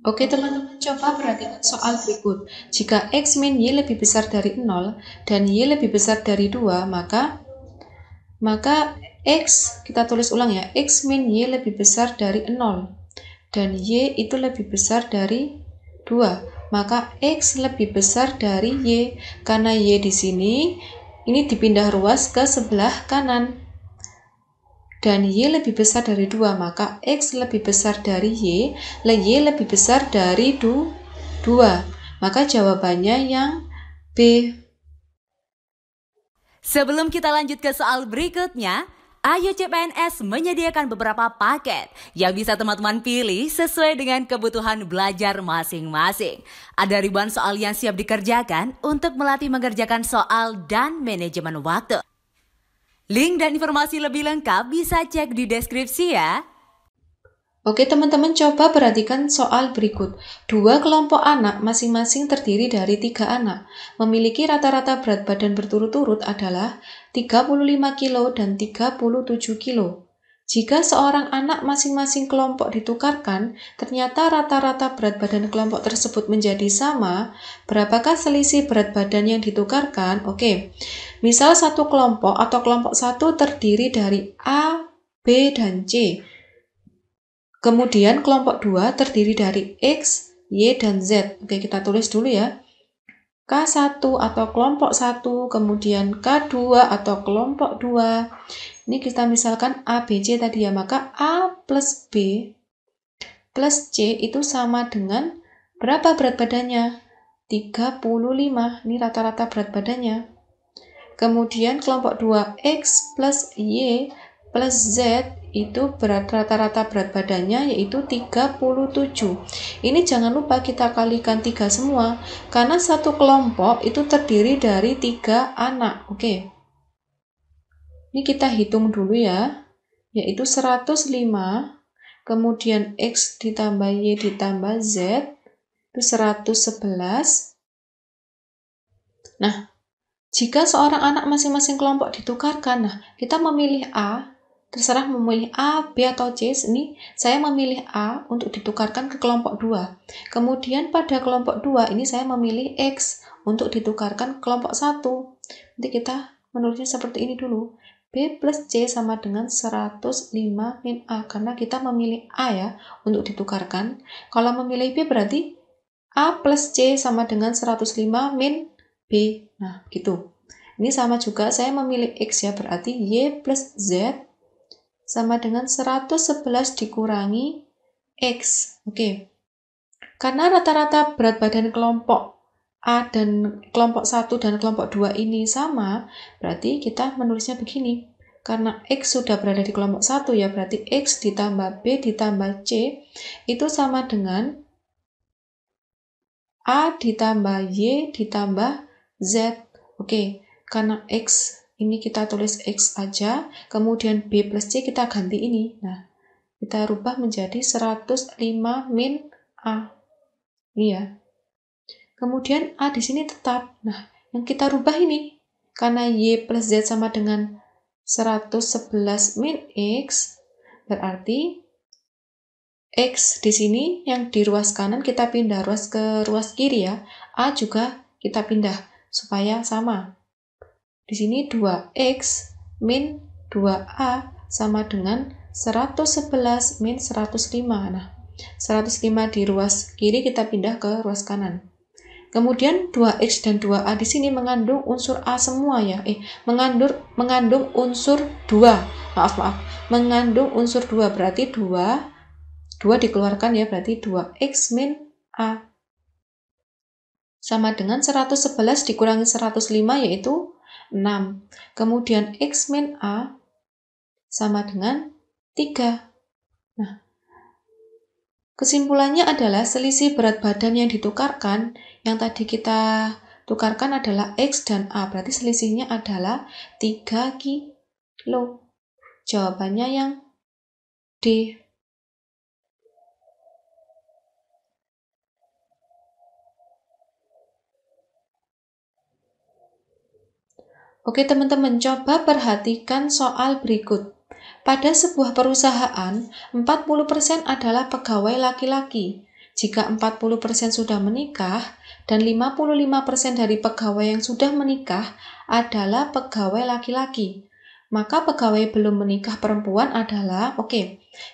Oke teman-teman, coba perhatikan soal berikut. Jika X min Y lebih besar dari 0 dan Y lebih besar dari 2, maka X, kita tulis ulang ya, X min Y lebih besar dari 0 dan Y itu lebih besar dari 2. Maka X lebih besar dari Y, karena Y di sini ini dipindah ruas ke sebelah kanan. Dan Y lebih besar dari 2, maka X lebih besar dari Y lebih besar dari 2. Maka jawabannya yang B. Sebelum kita lanjut ke soal berikutnya, Ayo CPNS menyediakan beberapa paket yang bisa teman-teman pilih sesuai dengan kebutuhan belajar masing-masing. Ada ribuan soal yang siap dikerjakan untuk melatih mengerjakan soal dan manajemen waktu. Link dan informasi lebih lengkap bisa cek di deskripsi ya. Oke teman-teman, coba perhatikan soal berikut. Dua kelompok anak masing-masing terdiri dari 3 anak. Memiliki rata-rata berat badan berturut-turut adalah 35 kilo dan 37 kilo. Jika seorang anak masing-masing kelompok ditukarkan, ternyata rata-rata berat badan kelompok tersebut menjadi sama. Berapakah selisih berat badan yang ditukarkan? Oke, misal satu kelompok atau kelompok satu terdiri dari A, B, dan C. Kemudian kelompok 2 terdiri dari X, Y, dan Z. Oke, kita tulis dulu ya. K1 atau kelompok 1, kemudian K2 atau kelompok 2. Ini kita misalkan A, B, C tadi ya, maka A plus B plus C itu sama dengan berapa berat badannya? 35, ini rata-rata berat badannya. Kemudian kelompok 2, X plus Y plus Z itu rata-rata berat badannya yaitu 37. Ini jangan lupa kita kalikan 3 semua, karena satu kelompok itu terdiri dari 3 anak. Oke. Ini kita hitung dulu ya, yaitu 105, kemudian X ditambah Y ditambah Z, itu 111. Nah, jika seorang anak masing-masing kelompok ditukarkan, nah kita memilih A, terserah memilih A, B, atau C. Ini saya memilih A untuk ditukarkan ke kelompok 2. Kemudian pada kelompok 2 ini saya memilih X untuk ditukarkan ke kelompok 1. Nanti kita menulisnya seperti ini dulu. B plus C sama dengan 105 min A, karena kita memilih A ya untuk ditukarkan. Kalau memilih B berarti A plus C sama dengan 105 min B. Nah, gitu. Ini sama juga, saya memilih X ya, berarti Y plus Z sama dengan 111 dikurangi X. Oke. Karena rata-rata berat badan kelompok A dan kelompok 1 dan kelompok 2 ini sama, berarti kita menulisnya begini. Karena X sudah berada di kelompok 1 ya, berarti X ditambah B ditambah C itu sama dengan A ditambah Y ditambah Z. Oke, karena X ini kita tulis X aja, kemudian B plus C kita ganti ini. Nah, kita rubah menjadi 105 min A. Ini ya. Kemudian A di sini tetap. Nah, yang kita rubah ini, karena Y plus Z sama dengan 111 min X, berarti X di sini yang di ruas kanan kita pindah ruas ke ruas kiri ya. A juga kita pindah supaya sama. Di sini 2X min 2A sama dengan 111 min 105. Nah, 105 di ruas kiri kita pindah ke ruas kanan. Kemudian 2X dan 2A di sini mengandung unsur A semua ya. Mengandung unsur 2. Maaf. Mengandung unsur 2 berarti 2 dikeluarkan ya, berarti 2X min A. Sama dengan 111 dikurangi 105 yaitu 6. Kemudian X min A sama dengan 3. Nah, kesimpulannya adalah selisih berat badan yang ditukarkan, yang tadi kita tukarkan adalah X dan A, berarti selisihnya adalah 3 kilo. Jawabannya yang D. Oke teman-teman, coba perhatikan soal berikut. Pada sebuah perusahaan, 40% adalah pegawai laki-laki. Jika 40% sudah menikah dan 55% dari pegawai yang sudah menikah adalah pegawai laki-laki, maka pegawai belum menikah perempuan adalah,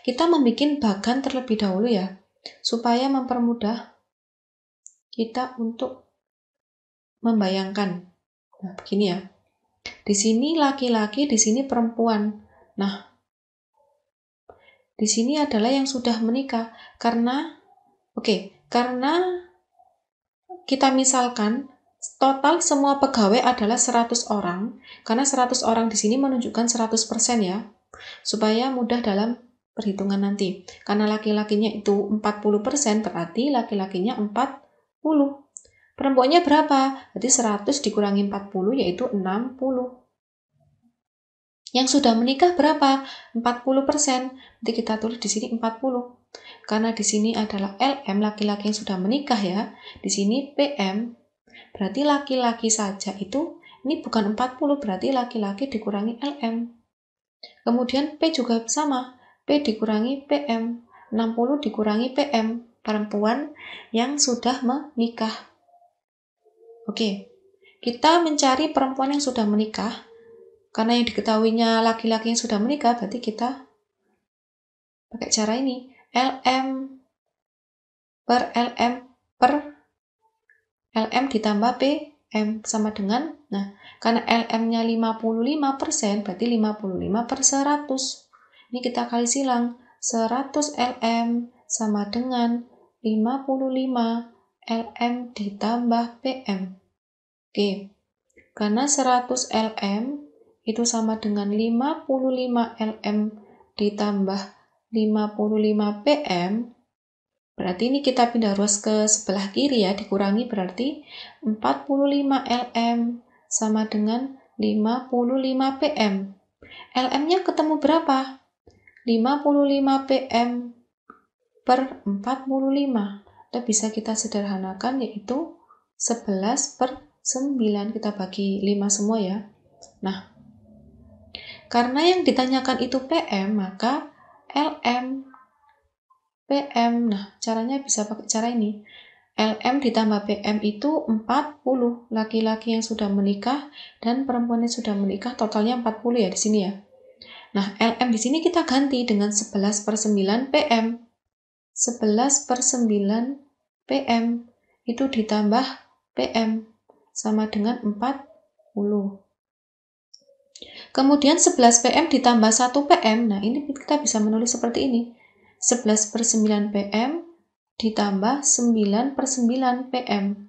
kita membuat bagan terlebih dahulu ya, supaya mempermudah kita untuk membayangkan. Nah, begini ya. Di sini laki-laki, di sini perempuan. Nah, di sini adalah yang sudah menikah. Karena kita misalkan total semua pegawai adalah 100 orang, karena 100 orang di sini menunjukkan 100% ya, supaya mudah dalam perhitungan nanti. Karena laki-lakinya itu 40%, berarti laki-lakinya 40. Perempuannya berapa? Berarti 100 dikurangi 40 yaitu 60. Yang sudah menikah berapa? 40%. Nanti kita tulis di sini 40. Karena di sini adalah LM, laki-laki yang sudah menikah ya. Di sini PM, berarti laki-laki saja itu, ini bukan 40, berarti laki-laki dikurangi LM. Kemudian P juga sama, P dikurangi PM, 60 dikurangi PM, perempuan yang sudah menikah. Kita mencari perempuan yang sudah menikah, karena yang diketahuinya laki-laki yang sudah menikah, berarti kita pakai cara ini, LM per LM ditambah PM sama dengan, karena LM-nya 55%, berarti 55 per 100. Ini kita kali silang, 100 LM sama dengan 55 LM ditambah PM. Karena 100 LM itu sama dengan 55 LM ditambah 55 PM, berarti ini kita pindah ruas ke sebelah kiri ya, dikurangi berarti 45 LM sama dengan 55 PM. LM-nya ketemu berapa? 55 PM per 45. Atau bisa kita sederhanakan yaitu 11 per 9. Kita bagi 5 semua ya. Nah, karena yang ditanyakan itu PM, maka LM PM. Nah, caranya bisa pakai cara ini. LM ditambah PM itu 40. Laki-laki yang sudah menikah dan perempuan yang sudah menikah totalnya 40 ya di sini ya. Nah, LM di sini kita ganti dengan 11 per 9 PM. 11 per 9 PM itu ditambah PM sama dengan 40. Kemudian 11 PM ditambah 1 PM, nah ini kita bisa menulis seperti ini. 11 per 9 PM ditambah 9 per 9 PM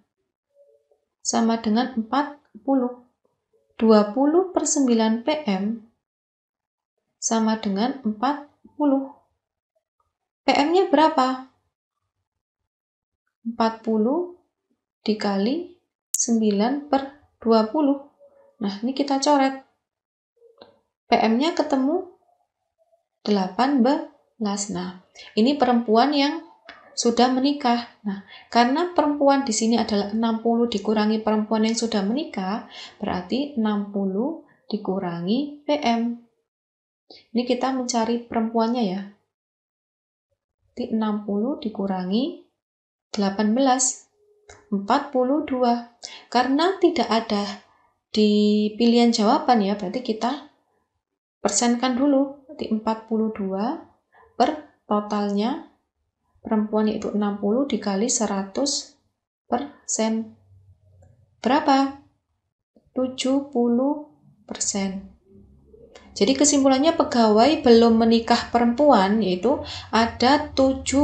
sama dengan 40. 20 per 9 PM sama dengan 40. PM-nya berapa? 40 dikali 9 per 20. Nah, ini kita coret. PM-nya ketemu 18. Nah, ini perempuan yang sudah menikah. Nah, karena perempuan di sini adalah 60 dikurangi perempuan yang sudah menikah, berarti 60 dikurangi PM. Ini kita mencari perempuannya ya. Jadi 60 dikurangi 18, 42. Karena tidak ada di pilihan jawaban ya, berarti kita persenkan dulu. Berarti 42 per totalnya perempuan yaitu 60 dikali 100%. Berapa? 70%. Jadi kesimpulannya pegawai belum menikah perempuan yaitu ada 70%.